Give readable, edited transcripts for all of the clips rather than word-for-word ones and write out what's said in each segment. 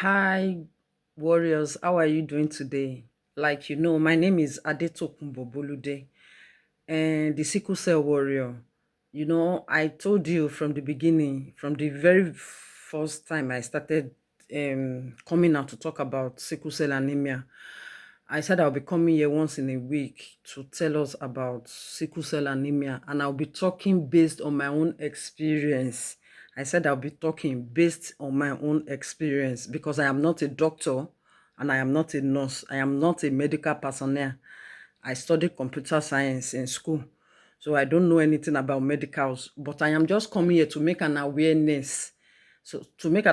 Hi, warriors. How are you doing today? My name is Adetokunbo Bolude, and the sickle cell warrior. I told you from the beginning, from the very first time I started coming out to talk about sickle cell anemia. I said I'll be coming here once in a week to tell us about sickle cell anemia, and I'll be talking based on my own experience. I said I'll be talking based on my own experience because I am not a doctor and I am not a nurse. I am not a medical personnel. I studied computer science in school. So I don't know anything about medicals, but I am just coming here to make an awareness. So to make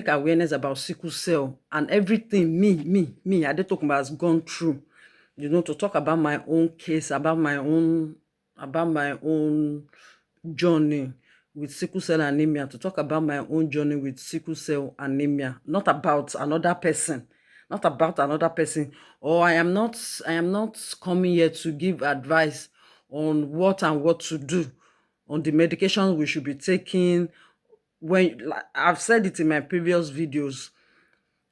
awareness about sickle cell and everything me Adetokunbo has gone through, to talk about my own case, about my own journey with sickle cell anemia, to talk about my own journey with sickle cell anemia, not about another person, not about another person. Or I am not coming here to give advice on what to do, on the medication we should be taking. When, like I've said it in my previous videos,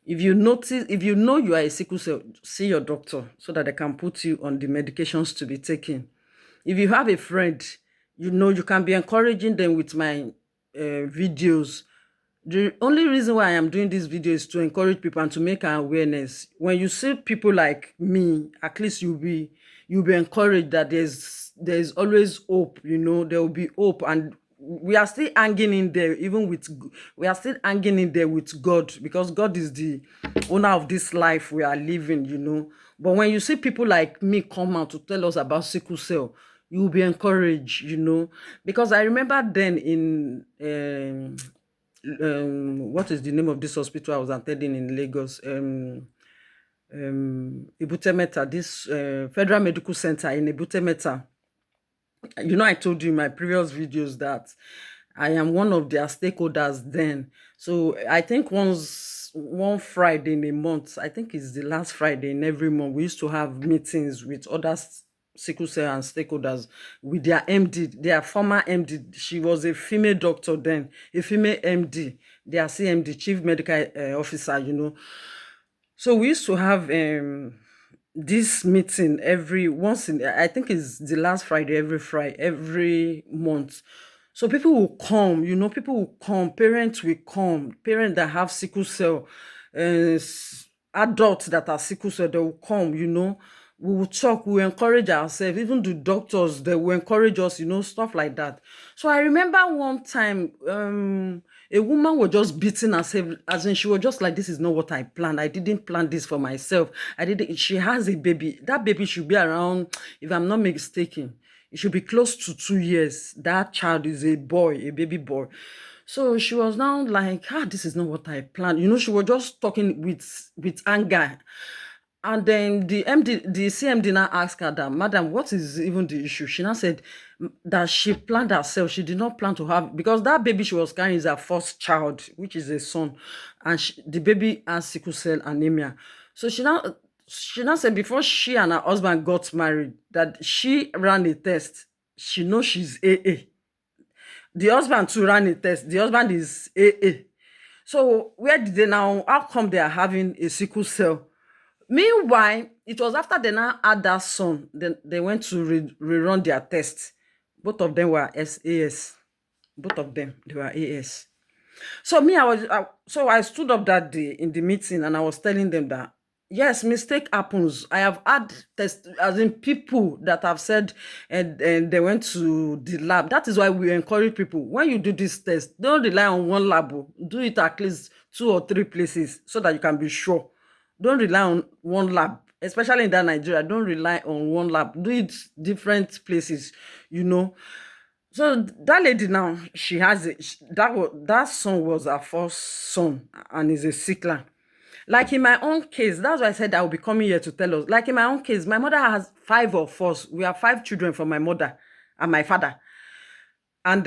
if you know you are a sickle cell, see your doctor so that they can put you on the medications to be taken. If you have a friend, you can be encouraging them with my videos. The only reason why I am doing this video is to encourage people and to make an awareness. When you see people like me, at least you'll be encouraged that there's always hope. There will be hope, and we are still hanging in there. We are still hanging in there with God, because God is the owner of this life we are living. But when you see people like me come out to tell us about sickle cell, you will be encouraged. Because I remember then in what is the name of this hospital I was attending in Lagos? Ebute Metta, this Federal Medical Center in Ebute Metta. I told you in my previous videos that I am one of their stakeholders then. So I think one Friday in a month, I think it's the last Friday in every month, we used to have meetings with other sickle cell and stakeholders, with their MD, their former MD. She was a female doctor then, a female MD, their CMD, Chief Medical Officer. So we used to have this meeting every once in, I think it's the last Friday, every month. So people will come, people will come, parents will come, parents that have sickle cell, adults that are sickle cell, they will come. We will talk, we will encourage ourselves, even the doctors, they will encourage us, stuff like that. So I remember one time, a woman was just beating herself, as in she was just like, this is not what I planned. I didn't plan this for myself. She has a baby. That baby should be around, if I'm not mistaken, it should be close to 2 years. That child is a boy, a baby boy. So she was now like, this is not what I planned. She was just talking with anger. And then the CMD now asked her that, Madam, what is even the issue? She now said that she planned herself. She did not plan to have, because that baby she was carrying is her first child, which is a son. And the baby has sickle cell anemia. So she now said, before she and her husband got married, that she ran a test. She knows she's AA. The husband too ran a test. The husband is AA. So where did they now, how come they are having a sickle cell? Meanwhile, it was after they now had that son, then they went to rerun their tests. Both of them were AS. Both of them, they were AS. So I stood up that day in the meeting, and I was telling them that yes, mistake happens. I have had test, as in people that have said, and they went to the lab. That is why we encourage people, when you do this test, don't rely on one lab. Do it at least 2 or 3 places so that you can be sure. Don't rely on one lab, especially in that Nigeria. Don't rely on one lab. Do it different places, you know. So that lady now, she has it. That son was her first son, and is a sickler. Like in my own case, that's why I said I will be coming here to tell us. Like in my own case, my mother has 5 of us. We have 5 children from my mother and my father, and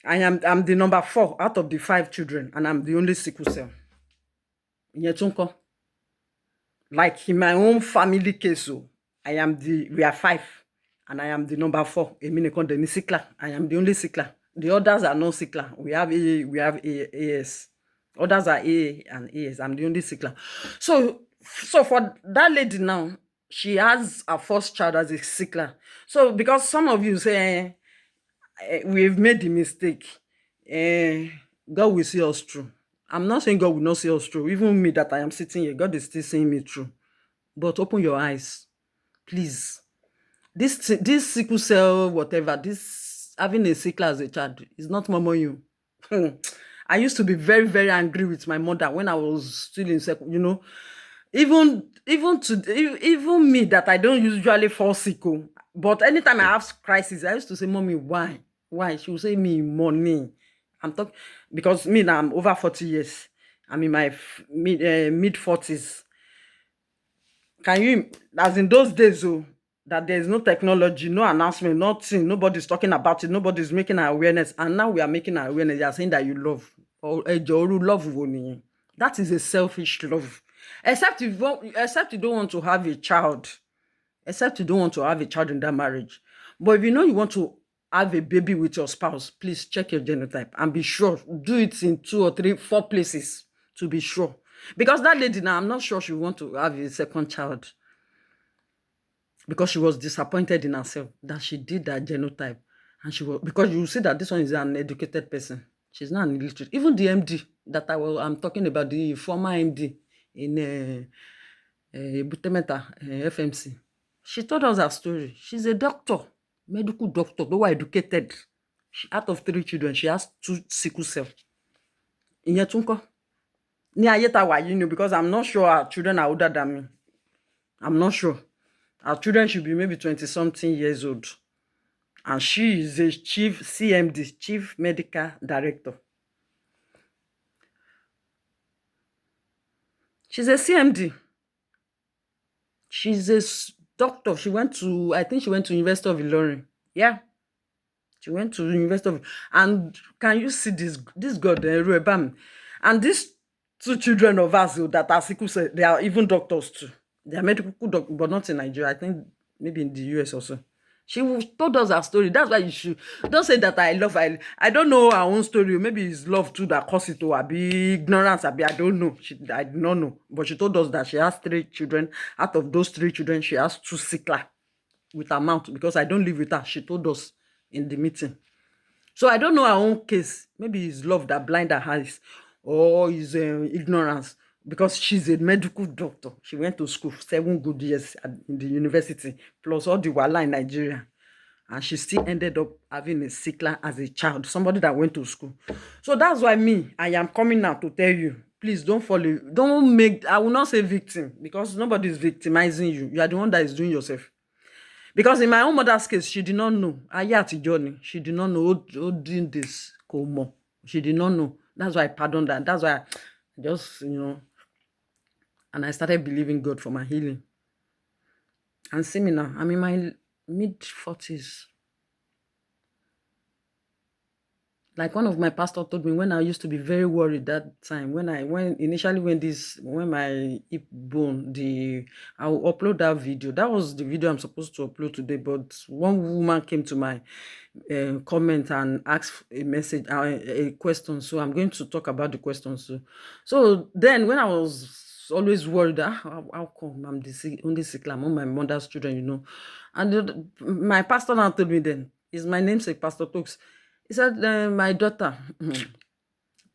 I'm the number 4 out of the 5 children, and I'm the only sickle cell. Ìyẹn tún kọ́. Like in my own family case, we are 5, and I am the number 4. Èmi nìkan dẹ̀ ni sickler. I am the only sickler. The others are not sickler. We have AS. Others are A and AS. I'm the only sickler. So for that lady now, she has her first child as a sickler. So because some of you say we've made the mistake, eh, God will see us through. I'm not saying God will not see us through. Even me that I am sitting here, God is still seeing me through. But open your eyes, please. This sickle cell, whatever, this having a sickle as a child is not mama you. I used to be very, very angry with my mother when I was still in second. Even me that I don't usually fall sickle. But anytime I have crisis, I used to say, Mommy, why? Why? She would say me money. I'm talking because me now I'm over 40 years. I'm in my mid 40s. Can you, as in those days, oh, that there's no technology, no announcement, nothing, nobody's talking about it, nobody's making our awareness, and now we are making our awareness. You are saying that you love, or love wo nìyẹn. That is a selfish love. Except you don't want to have a child, except you don't want to have a child in that marriage. But if you know you want to have a baby with your spouse, please check your genotype and be sure. Do it in 2 or 3, 4 places to be sure. Because that lady now, I'm not sure she want to have a second child because she was disappointed in herself that she did that genotype. And she was, because you see that this one is an educated person. She's not an illiterate. Even the MD that I'm talking about, the former MD in Butemeta, FMC, she told us her story. She's a doctor, medical doctor, though educated. Out of 3 children, she has 2 sickle cell. Ìyẹn tún kọ́. Ní ayé tá wà yìí ni, because I'm not sure our children are older than me. I'm not sure. Our children should be maybe 20-something years old. And she is a chief CMD, chief medical director. She's a CMD. She's a doctor. She went to, I think she went to University of Ilorin. Yeah. She went to University of, and can you see this girl, Ruebam? And these 2 children of us that are sickle cell, they are even doctors too. They are medical doctors, but not in Nigeria. I think maybe in the US also. She told us her story. That's why you should don't say that I love. I don't know her own story. Maybe it's love too that caused it to be ignorance. I don't know. I did not know. But she told us that she has 3 children. Out of those 3 children, she has 2 sickler with her mouth, because I don't live with her. She told us in the meeting. So I don't know her own case. Maybe it's love that blind her eyes, or is ignorance, because she's a medical doctor. She went to school 7 good years in the university, plus all the wahala in Nigeria. And she still ended up having a sickler as a child, somebody that went to school. So that's why I am coming now to tell you, please don't follow. Don't make, I will not say victim, because nobody is victimizing you. You are the one that is doing yourself. Because in my own mother's case, she did not know. Ayé àtijọ́ ni. She did not know. Doing this, kò mọ̀. She did not know. That's why I pardoned her. That's why I just, and I started believing God for my healing. And see me now, I'm in my mid-40s. Like one of my pastors told me, when I used to be very worried that time, when my hip bone, I will upload that video. That was the video I'm supposed to upload today, but one woman came to my comment and asked a message, a question. So I'm going to talk about the question. So then when I was always worried, how come I'm the only sick, I'm on my mother's children, and my pastor now told me then, is my namesake, Pastor Talks. He said, my daughter,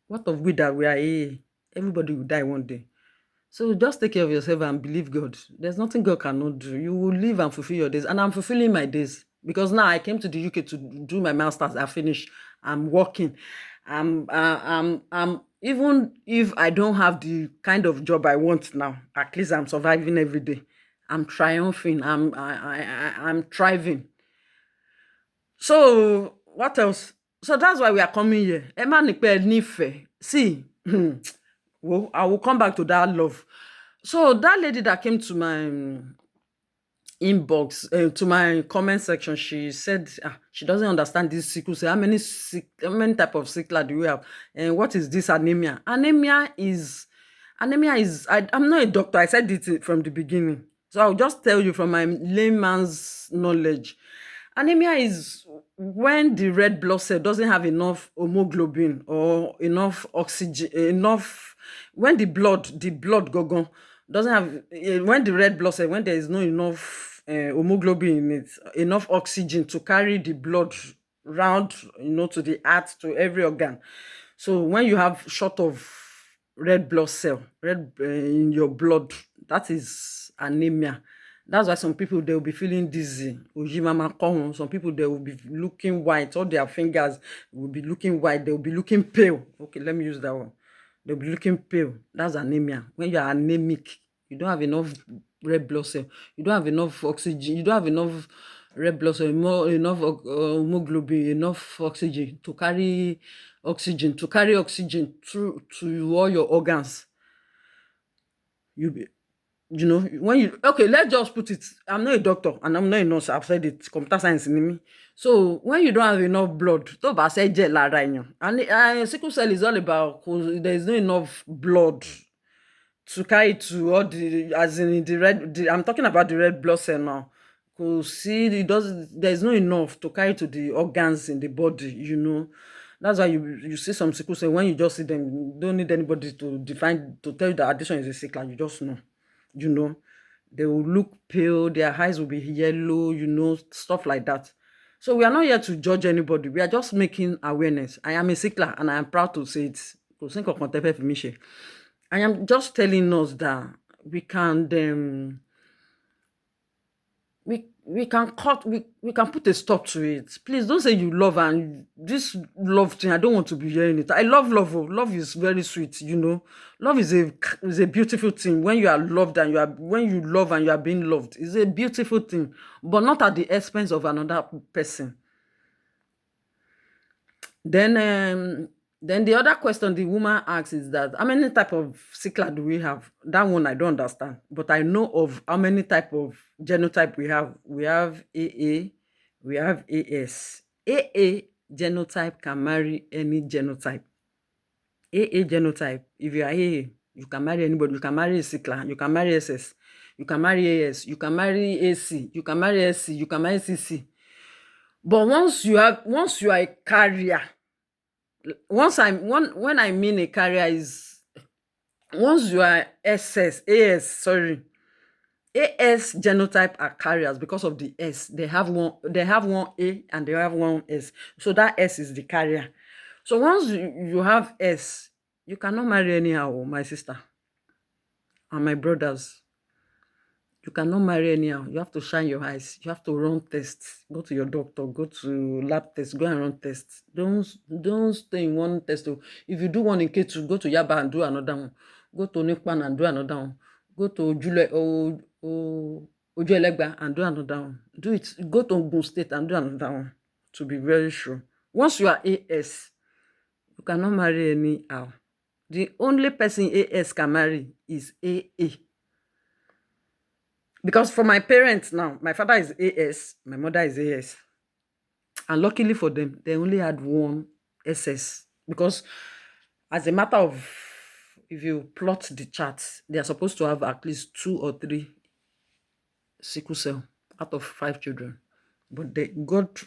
what of we that we are here? Everybody will die one day. So just take care of yourself and believe God. There's nothing God cannot do. You will live and fulfill your days. And I'm fulfilling my days. Because now I came to the UK to do my master's. I finished. I'm working. Even if I don't have the kind of job I want now, at least I'm surviving every day. I'm triumphing. I'm thriving. So what else? So that's why we are coming here. Emma Nipe Nife. See, well, I will come back to that love. So that lady that came to my inbox, to my comment section, she said she doesn't understand this sickle cell. How many type of sickle do we have? And what is this anemia? Anemia is, I'm not a doctor. I said it from the beginning. So I'll just tell you from my layman's knowledge. Anemia is when the red blood cell doesn't have enough hemoglobin or enough oxygen, enough, when the blood go doesn't have, when the red blood cell, when there is no enough hemoglobin in it, enough oxygen to carry the blood round, to the heart, to every organ. So when you have short of red blood cell, red in your blood, that is anemia. That's why some people, they will be feeling dizzy. Ojimama come. Some people, they will be looking white. All their fingers will be looking white. They will be looking pale. Okay, let me use that one. They'll be looking pale. That's anemia. When you are anemic, you don't have enough red blood cell. You don't have enough oxygen. You don't have enough red blood cell, enough hemoglobin, enough oxygen through to all your organs. You be, when you, okay, let's just put it, I'm not a doctor and I'm not a nurse, I've said it, computer science in me. So when you don't have enough blood, tó bá ṣe jẹ́ lára èèyàn, and sickle cell is all about, 'cause there is no enough blood to carry to all the, as in the red, I'm talking about the red blood cell now. Because see, there's no enough to carry to the organs in the body. That's why you see some sickle cell, when you just see them, you don't need anybody to tell you that this one is a sickle, you just know. you know they will look pale, their eyes will be yellow, stuff like that. So we are not here to judge anybody, we are just making awareness. I am a sickler and I am proud to say it. I am just telling us that we can we can cut, we can put a stop to it. Please don't say you love, and this love thing, I don't want to be hearing it. I love love. Love is very sweet. Love is a beautiful thing. When you are loved and when you love and you are being loved, it's a beautiful thing, but not at the expense of another person. Then the other question the woman asks is that how many type of sickle do we have? That one I don't understand, but I know of how many type of genotype we have. We have AA, we have AS. AA genotype can marry any genotype. AA genotype, if you are AA, you can marry anybody. You can marry a sickle, you can marry SS, you can marry AS, you can marry AC, you can marry SC, you can marry CC. But once you are a carrier, when I mean a carrier is once you are AS genotype are carriers because of the S. They have one A and they have one S. So that S is the carrier. So once you have S, you cannot marry anyhow, my sister and my brothers. You cannot marry anyhow. You have to shine your eyes. You have to run tests. Go to your doctor. Go to lab tests. Go and run tests. Don't stay in one test. If you do one in K2, go to Yaba and do another one. Go to Nikpan and do another one. Go to Ojuelegba and do another one. Do it. Go to Ogun State and do another one. To be very sure. Once you are AS, you cannot marry anyhow. The only person AS can marry is AA. Because for my parents now, my father is AS, my mother is AS. And luckily for them, they only had one SS. Because as a matter of, if you plot the charts, they are supposed to have at least 2 or 3 sickle cell out of 5 children. But God,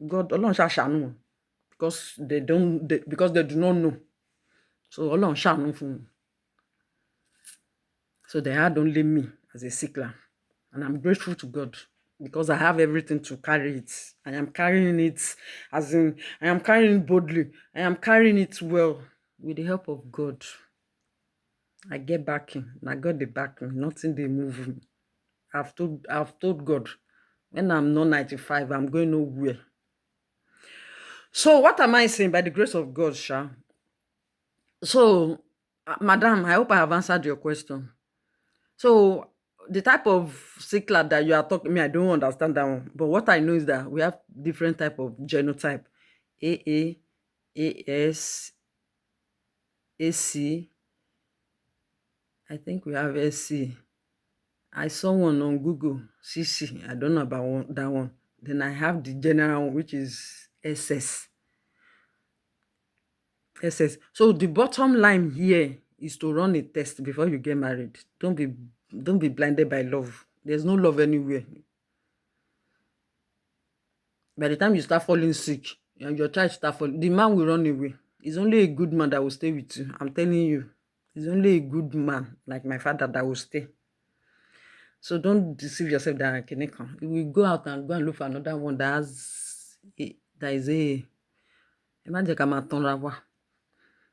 Ọlọ́run ṣàánú, because they do not know. So Ọlọ́run ṣàánú fún wọn. So they had only me as a sickler. And I'm grateful to God because I have everything to carry it. I am carrying it, as in, I am carrying it boldly. I am carrying it well with the help of God. I get backing. I got the backing. Nothing they move me. I've told God, when I'm not 95, I'm going nowhere. So what am I saying? By the grace of God, Sha. So, madam, I hope I have answered your question. So the type of sickle that you are talking me, I don't understand that one. But what I know is that we have different type of genotype. AA, AS, AC. I think we have SC. I saw one on Google, CC. I don't know about that one. Then I have the general one, which is SS. SS. So the bottom line here is to run a test before you get married. Don't be blinded by love. There's no love anywhere. By the time you start falling sick and your child start falling, the man will run away. It's only a good man that will stay with you. I'm telling you. It's only a good man like my father that will stay. So don't deceive yourself that you will go out and go and look for another one that has that is a imagine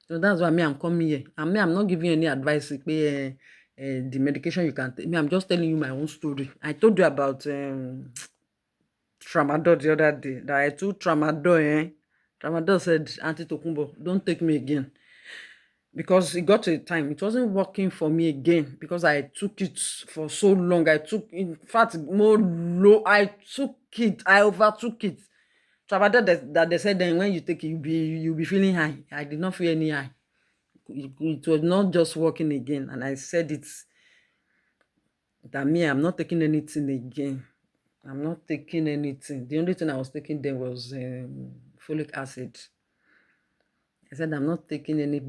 so that's why me I'm coming here. And me, I'm not giving you any advice. The medication you can take. Me, I'm just telling you my own story. I told you about tramadol the other day. That I took tramadol. Tramadol said, Auntie Tokumbo, don't take me again. Because it got to a time, it wasn't working for me again because I took it for so long. In fact, more low. I took it. I overtook it. Tramadol that they said then when you take it, you'll be feeling high. I did not feel any high. It was not just working again, and I said it that me, I'm not taking anything again. I'm not taking anything. The only thing I was taking then was folic acid. I said I'm not taking any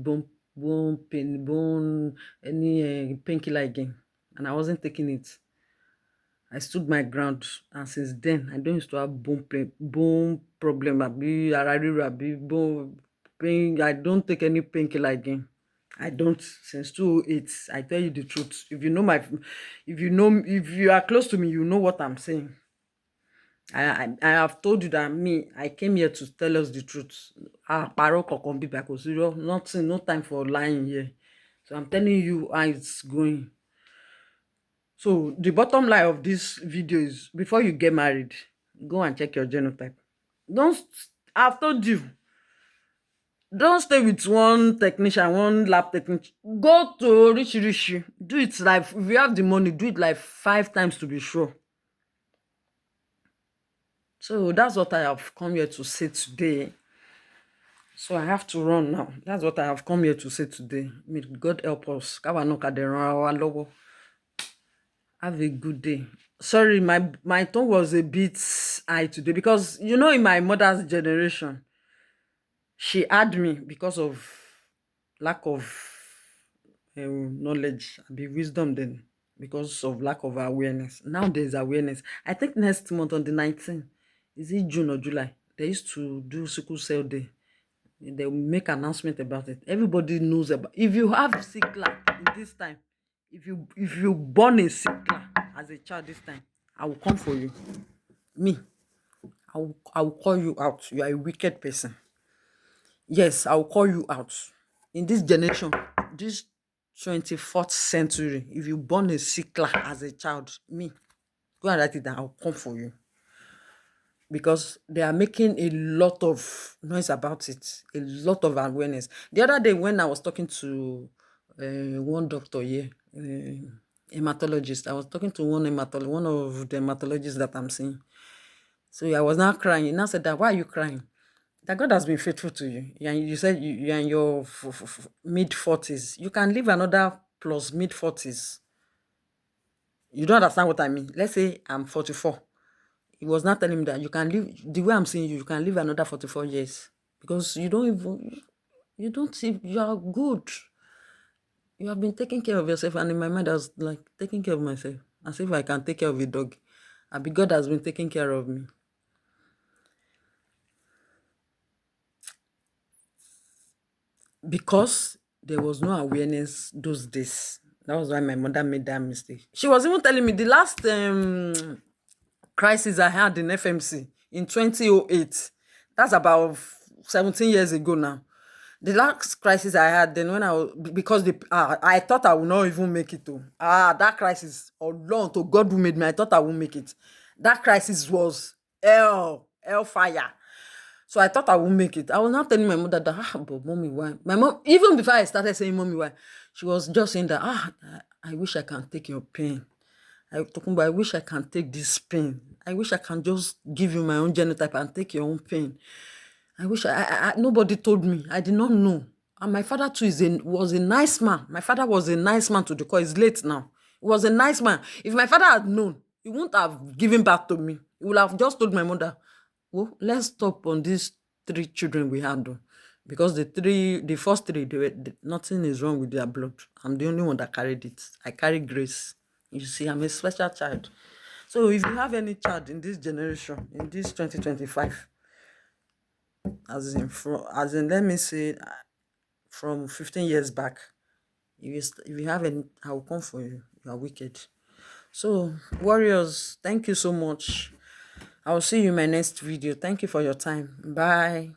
any painkiller again, and I wasn't taking it. I stood my ground, and since then I don't used to have bone problem. Bone pain. I don't take any painkiller again. I don't since 2008. I tell you the truth. If you are close to me, you know what I'm saying. I have told you that me, I came here to tell us the truth. Nothing, no time for lying here. So I'm telling you how it's going. So the bottom line of this video is before you get married, go and check your genotype. Don't I've told you, don't stay with one technician, one lab technician. Go to Rishi. Do it like, if you have the money, do it like 5 times to be sure. So that's what I have come here to say today. So I have to run now. That's what I have come here to say today. May God help us. Have a good day. Sorry, my tone was a bit high today because you know in my mother's generation, she had me because of lack of knowledge, be wisdom then, because of lack of awareness. Now there's awareness. I think next month on the 19th, is it June or July? They used to do sickle cell day. They will make announcement about it. Everybody knows about. If you have sickle in this time, if you born a sickle as a child this time, I will come for you. Me, I will call you out. You are a wicked person. Yes, I will call you out. In this generation, this 24th century, if you born a sickle as a child, me, go and write it down. I'll come for you. Because they are making a lot of noise about it, a lot of awareness. The other day when I was talking to one doctor here, hematologist, I was talking to one of the hematologists that I'm seeing. So I was now crying. He now said that, why are you crying? That God has been faithful to you. And you said you're in your mid-40s. You can live another plus mid-40s. You don't understand what I mean. Let's say I'm 44. He was not telling me that you can live, the way I'm seeing you, you can live another 44 years. Because you don't see, you are good. You have been taking care of yourself. And in my mind, I was like, taking care of myself. As if I can take care of a dog. God has been taking care of me. Because there was no awareness those days. That was why my mother made that mistake. She was even telling me the last crisis I had in FMC in 2008. That's about 17 years ago now. The last crisis I had then when I was, because I thought I would not even make it to. That crisis, long to God who made me, I thought I wouldn't make it. That crisis was hell fire. So I thought I would make it. I was not telling my mother that, but mommy, why? My mom, even before I started saying, mommy, why? She was just saying that, I wish I can take your pain. I wish I can take this pain. I wish I can just give you my own genotype and take your own pain. I wish nobody told me. I did not know. And my father too was a nice man. My father was a nice man to the core. He's late now. He was a nice man. If my father had known, he wouldn't have given back to me. He would have just told my mother, well, let's stop on these 3 children we had. Because the first 3, nothing is wrong with their blood. I'm the only one that carried it. I carry grace. You see, I'm a special child. So if you have any child in this generation, in this 2025, as in let me say from 15 years back, if you have any, I will come for you. You are wicked. So warriors, thank you so much. I will see you in my next video. Thank you for your time. Bye.